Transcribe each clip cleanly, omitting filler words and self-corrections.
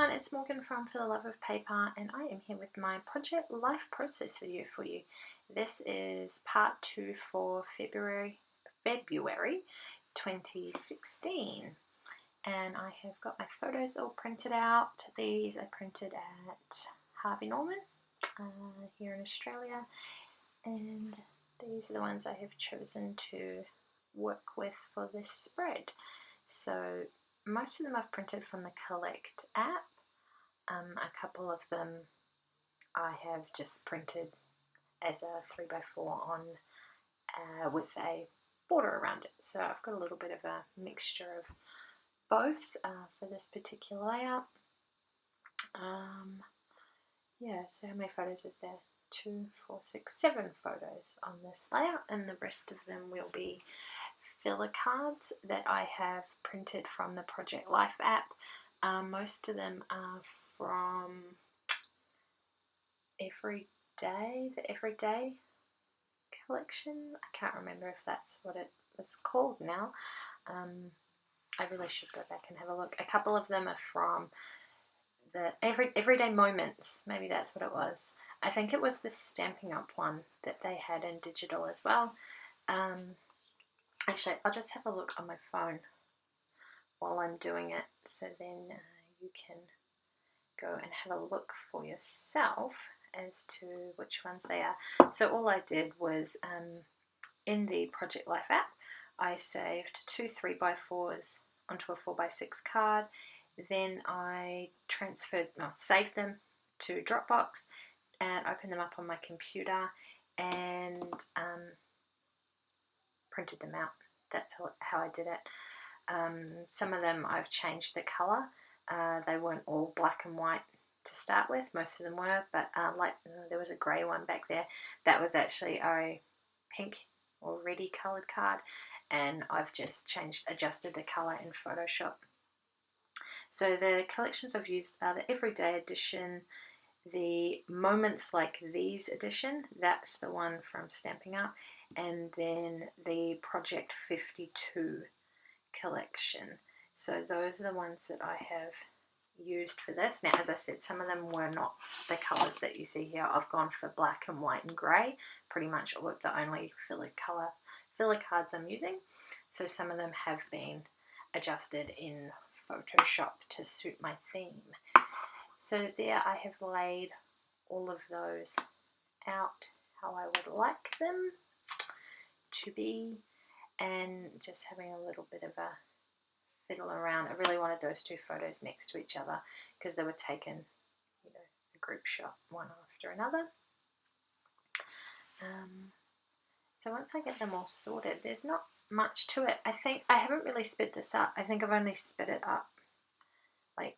everyone, it's Morgan from For the Love of Paper, and I am here with my Project Life process video for you. This is part 2 for February 2016, and I have got my photos all printed out. These are printed at Harvey Norman here in Australia, and these are the ones I have chosen to work with for this spread. So most of them I've printed from the Collect app. A couple of them I have just printed as a 3x4 on with a border around it. So I've got a little bit of a mixture of both for this particular layout. Yeah, so how many photos is there? 2, 4, 6, 7 photos on this layout, and the rest of them will be filler cards that I have printed from the Project Life app. Most of them are from Everyday, the Everyday collection. I can't remember if that's what it is called now. I really should go back and have a look. A couple of them are from the Everyday Moments, maybe that's what it was. I think it was the Stampin' Up one that they had in digital as well. Actually, I'll just have a look on my phone while I'm doing it, so then you can go and have a look for yourself as to which ones they are. So all I did was in the Project Life app, I saved 2 3x4s onto a 4x6 card. Then I saved them to Dropbox and opened them up on my computer and printed them out. That's how I did it. Some of them I've changed the colour. They weren't all black and white to start with. Most of them were, but there was a grey one back there. That was actually a pink or reddy coloured card, and I've just adjusted the colour in Photoshop. So the collections I've used are the Everyday edition, the Moments Like These edition, that's the one from Stampin' Up, and then the Project 52 collection. So those are the ones that I have used for this. Now, as I said, some of them were not the colours that you see here. I've gone for black and white and grey, pretty much all of the only filler cards I'm using. So some of them have been adjusted in Photoshop to suit my theme. So there I have laid all of those out how I would like them to be, and just having a little bit of a fiddle around. I really wanted those 2 photos next to each other because they were taken, a group shot one after another. So once I get them all sorted, there's not much to it. I think I haven't really sped this up. I think I've only sped it up, I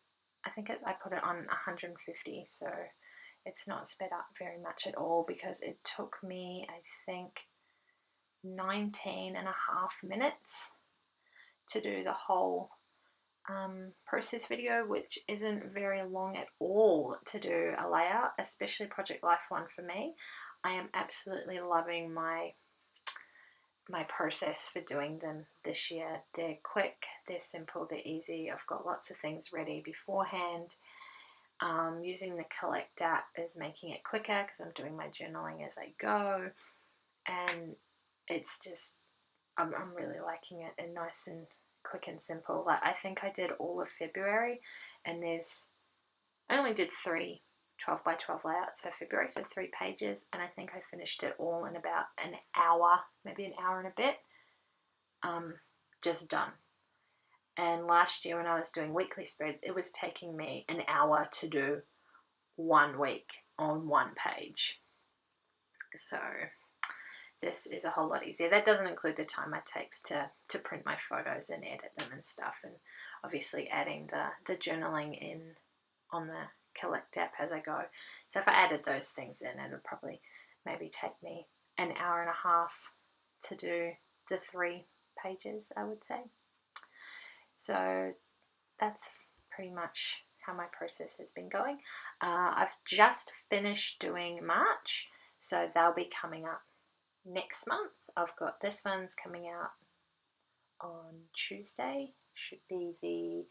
put it on 150, so it's not sped up very much at all because it took me, I think, 19 and a half minutes to do the whole process video, which isn't very long at all to do a layout, especially Project Life one for me. I am absolutely loving my process for doing them this year. They're quick, they're simple, they're easy. I've got lots of things ready beforehand. Using the Collect app is making it quicker because I'm doing my journaling as I go, and it's just, I'm really liking it, and nice and quick and simple. I think I did all of February, and I only did 3 12x12 layouts for February, so 3 pages, and I think I finished it all in about an hour, maybe an hour and a bit, just done. And last year when I was doing weekly spreads, it was taking me an hour to do 1 week on 1 page. So this is a whole lot easier. That doesn't include the time it takes to print my photos and edit them and stuff, and obviously adding the journaling in on the Collect app as I go. So if I added those things in, it would probably maybe take me an hour and a half to do the 3 pages, I would say. So that's pretty much how my process has been going. I've just finished doing March, so they'll be coming up next month. I've got this one's coming out on Tuesday, should be the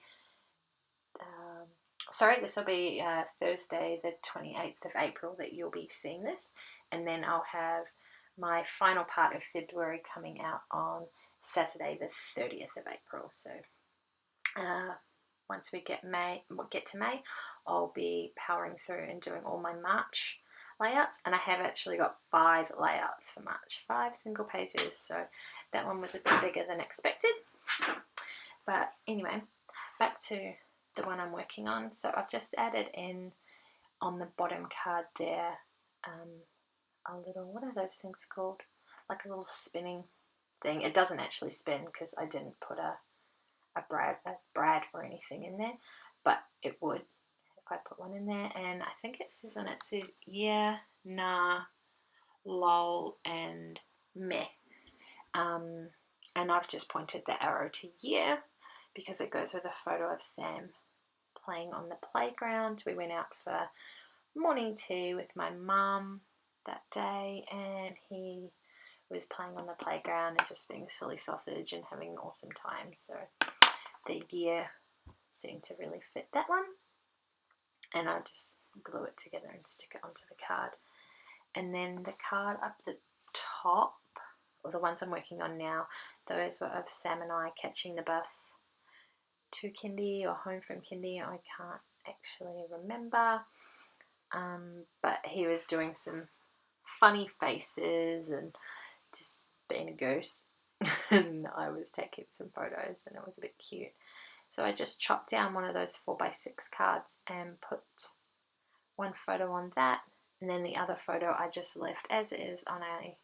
sorry, this will be Thursday the 28th of April that you'll be seeing this, and then I'll have my final part of February coming out on Saturday the 30th of April. So once we get to May, I'll be powering through and doing all my March layouts, and I have actually got 5 layouts for March, 5 single pages, so that one was a bit bigger than expected. But anyway, back to the one I'm working on. So I've just added in on the bottom card there a little, what are those things called? Like a little spinning thing. It doesn't actually spin because I didn't put a brad or anything in there, but it would if I put one in there. And I think it says on it, says yeah, nah, lol, and meh. And I've just pointed the arrow to yeah because it goes with a photo of Sam playing on the playground. We went out for morning tea with my mum that day, and he was playing on the playground and just being a silly sausage and having an awesome time. So the year seemed to really fit that one, and I just glue it together and stick it onto the card. And then the card up the top, or the ones I'm working on now, those were of Sam and I catching the bus to Kindy or home from Kindy. I can't actually remember, but he was doing some funny faces and just being a goose and I was taking some photos, and it was a bit cute. So I just chopped down one of those 4x6 cards and put one photo on that, and then the other photo I just left as is on a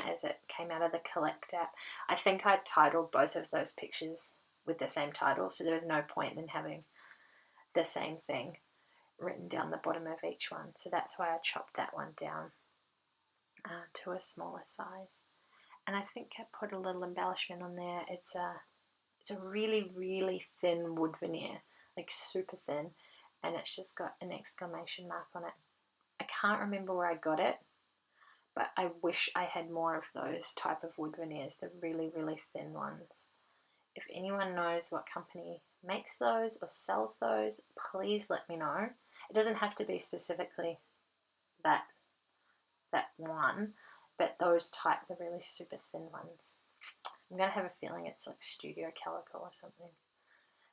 as it came out of the Collect app. I think I titled both of those pictures with the same title, so there was no point in having the same thing written down the bottom of each one. So that's why I chopped that one down to a smaller size. And I think I put a little embellishment on there. It's a really, really thin wood veneer, like super thin, and it's just got an exclamation mark on it. I can't remember where I got it, but I wish I had more of those type of wood veneers, the really, really thin ones. If anyone knows what company makes those or sells those, please let me know. It doesn't have to be specifically that one, but those type, the really super thin ones. I'm going to have a feeling it's like Studio Calico or something,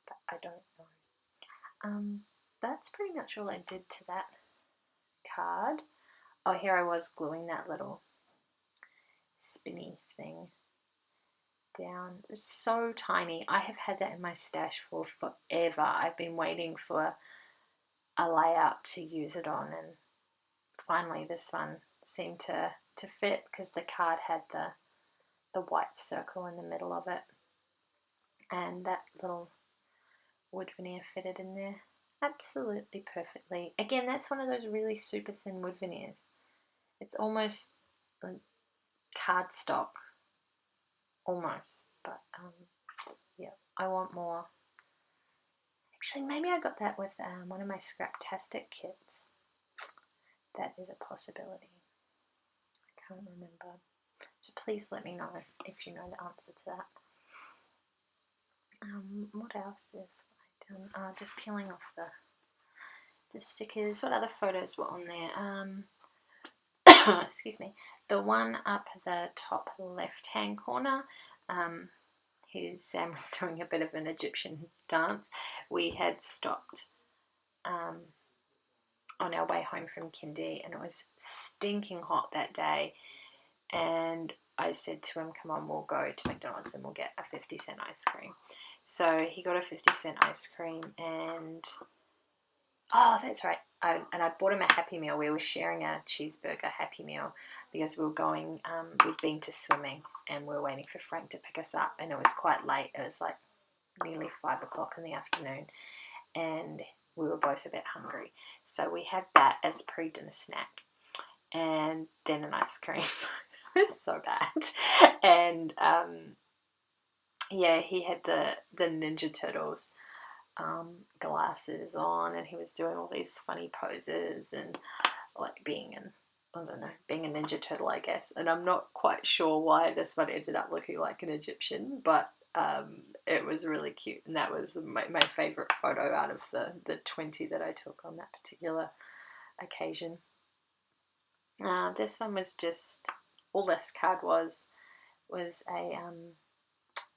but I don't know. That's pretty much all I did to that card. Oh, here I was gluing that little spinny thing down. It's so tiny. I have had that in my stash for forever. I've been waiting for a layout to use it on, and finally this one seemed to fit because the card had the white circle in the middle of it, and that little wood veneer fitted in there absolutely perfectly. Again, that's one of those really super thin wood veneers. It's almost like cardstock, almost, but yeah, I want more. Actually, maybe I got that with one of my Scraptastic kits. That is a possibility. I can't remember. So please let me know if you know the answer to that. What else have I done? Just peeling off the stickers. What other photos were on there? Excuse me. The one up the top left-hand corner, Sam was doing a bit of an Egyptian dance. We had stopped on our way home from Kindy, and it was stinking hot that day, and I said to him, come on, we'll go to McDonald's and we'll get a 50-cent ice cream. So he got a 50-cent ice cream, and oh, that's right, I bought him a Happy Meal. We were sharing a cheeseburger Happy Meal because we were going, we'd been to swimming and we were waiting for Frank to pick us up, and it was quite late. It was like nearly 5 o'clock in the afternoon, and we were both a bit hungry. So we had that as pre-dinner snack, and then an ice cream. It was so bad. And yeah, he had the Ninja Turtles glasses on, and he was doing all these funny poses and like being a Ninja Turtle, I guess. And I'm not quite sure why this one ended up looking like an Egyptian, but it was really cute, and that was my favourite photo out of the 20 that I took on that particular occasion. This one was just, all this card was a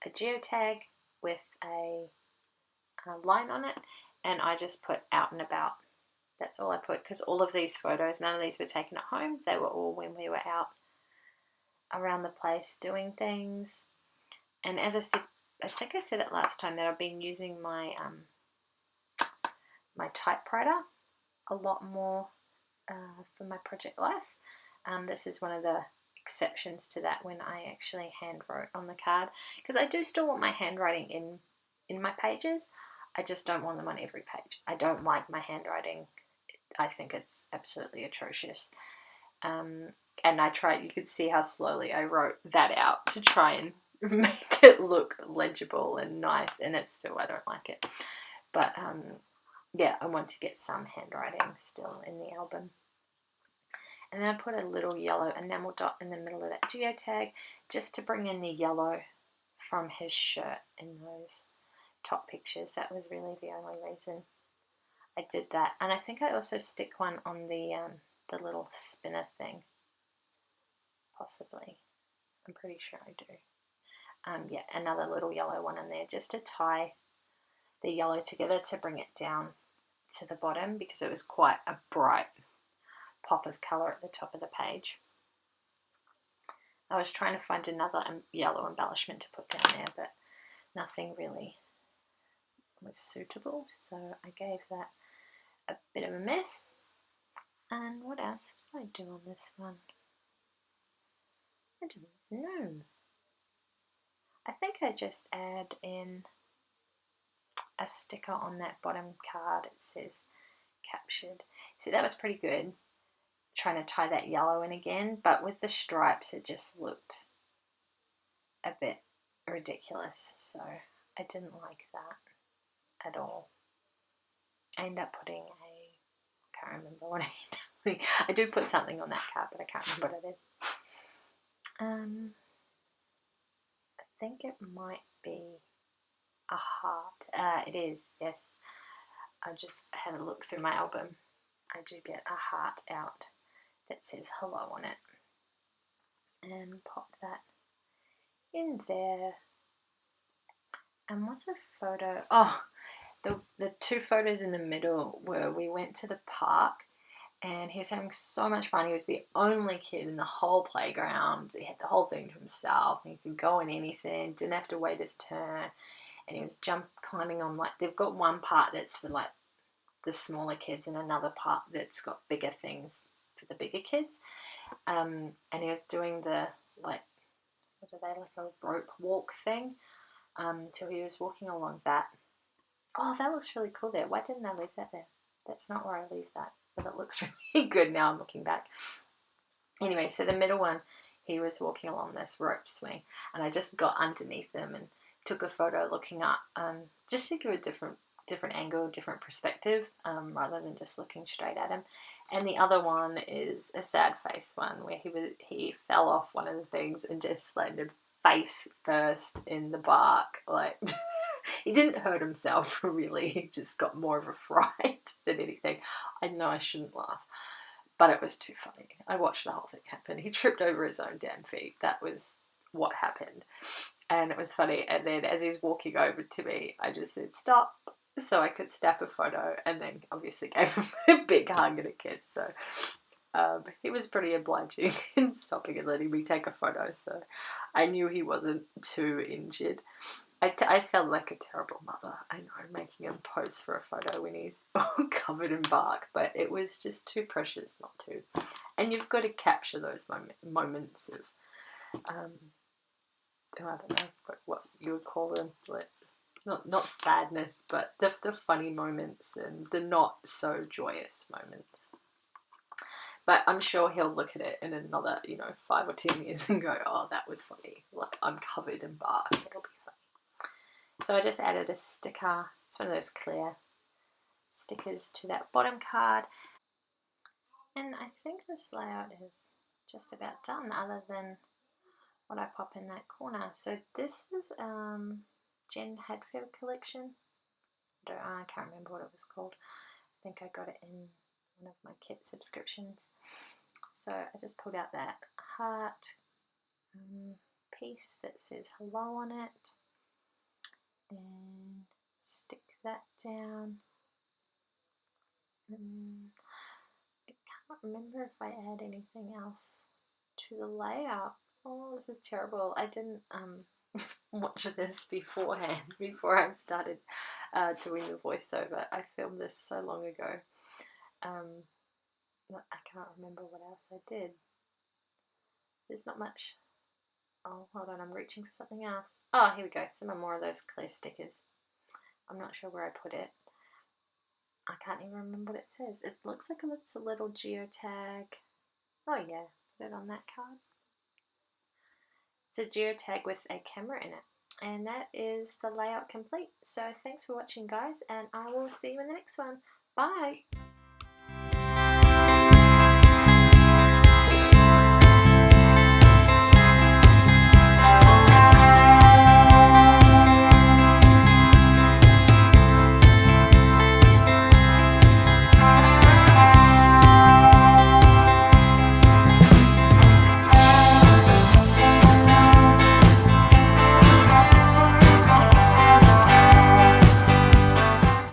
geotag with a line on it, and I just put out and about. That's all I put, because all of these photos, none of these were taken at home. They were all when we were out around the place doing things. And as I said, I think I said it last time, that I've been using my my typewriter a lot more for my project life. This is one of the exceptions to that, when I actually hand wrote on the card, because I do still want my handwriting in my pages. I just don't want them on every page. I don't like my handwriting. I think it's absolutely atrocious. And you could see how slowly I wrote that out to try and make it look legible and nice, and it's still, I don't like it. But yeah, I want to get some handwriting still in the album. And then I put a little yellow enamel dot in the middle of that geotag, just to bring in the yellow from his shirt in those top pictures. That was really the only reason I did that. And I think I also stick one on the little spinner thing, possibly. I'm pretty sure I do. Yeah, another little yellow one in there, just to tie the yellow together to bring it down to the bottom, because it was quite a bright pop of colour at the top of the page. I was trying to find another yellow embellishment to put down there, but nothing really was suitable, so I gave that a bit of a miss. And what else did I do on this one? I don't know. I think I just add in a sticker on that bottom card. It says captured. See, that was pretty good, trying to tie that yellow in again, but with the stripes it just looked a bit ridiculous, so I didn't like that at all. I ended up putting I can't remember what I ended up putting. I do put something on that card, but I can't remember what it is. I think it might be a heart. It is, yes. I just had a look through my album. I do get a heart out that says hello on it, and pop that in there. And what's a photo? Oh, the two photos in the middle were, we went to the park and he was having so much fun. He was the only kid in the whole playground. He had the whole thing to himself. He could go in anything, didn't have to wait his turn. And he was climbing on, like, they've got one part that's for like the smaller kids and another part that's got bigger things for the bigger kids. And he was doing the, like, what are they, like a rope walk thing. So he was walking along that. Oh, that looks really cool there. Why didn't I leave that there? That's not where I leave that, but it looks really good now I'm looking back. Anyway, so the middle one, he was walking along this rope swing, and I just got underneath him and took a photo looking up, just to give a different angle, different perspective, rather than just looking straight at him. And the other one is a sad face one, where he fell off one of the things and just landed face first in the bark, like. He didn't hurt himself, really. He just got more of a fright than anything. I know I shouldn't laugh, but it was too funny. I watched the whole thing happen. He tripped over his own damn feet. That was what happened. And it was funny. And then as he's walking over to me, I just said, stop, so I could snap a photo, and then obviously gave him a big hug and a kiss. So he was pretty obliging in stopping and letting me take a photo. So I knew he wasn't too injured. I sound like a terrible mother, I know, making him pose for a photo when he's all covered in bark, but it was just too precious not to. And you've got to capture those moments of, I don't know what you would call them, like, not sadness, but the funny moments and the not so joyous moments. But I'm sure he'll look at it in another, 5 or 10 years and go, oh, that was funny. Like, I'm covered in bark. It'll be funny. So I just added a sticker. It's one of those clear stickers to that bottom card. And I think this layout is just about done, other than what I pop in that corner. So this is Jen Hadfield collection. I can't remember what it was called. I think I got it in one of my kit subscriptions. So I just pulled out that heart piece that says hello on it and stick that down. I can't remember if I add anything else to the layout. Oh, this is terrible. I didn't watch this beforehand, before I started doing the voiceover. I filmed this so long ago. I can't remember what else I did. There's not much. Oh, hold on, I'm reaching for something else. Oh, here we go, some more of those clear stickers. I'm not sure where I put it. I can't even remember what it says. It looks like it's a little geotag. Oh yeah, put it on that card. It's a geotag with a camera in it. And that is the layout complete. So thanks for watching, guys, and I will see you in the next one. Bye!